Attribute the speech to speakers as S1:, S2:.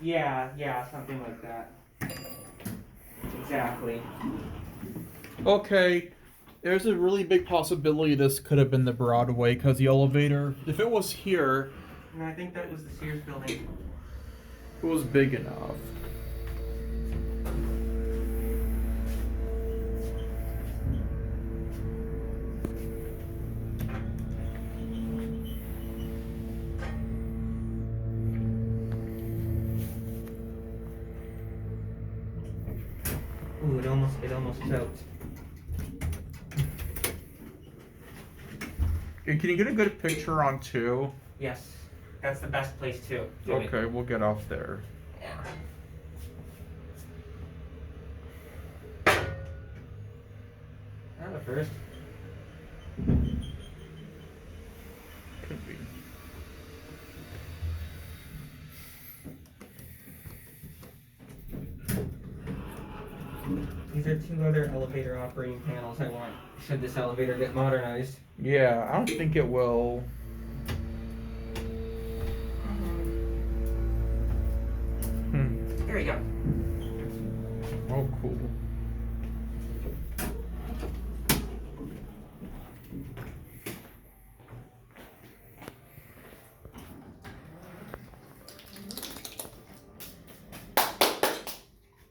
S1: Yeah, something like that. Exactly.
S2: Okay, there's a really big possibility this could have been the Broadway because the elevator, if it was here,
S1: And I think that was the Sears building.
S2: it was big enough.
S1: Ooh, it almost choked.
S2: Okay, can you get a good picture on two?
S1: Yes, that's the best place to do it.
S2: Okay, we'll get off there.
S1: Yeah. Not the first.
S2: Could be.
S1: These are two other elevator operating panels I want should this elevator get modernized.
S2: Yeah, I don't think it will.
S1: There you go.
S2: Oh, cool.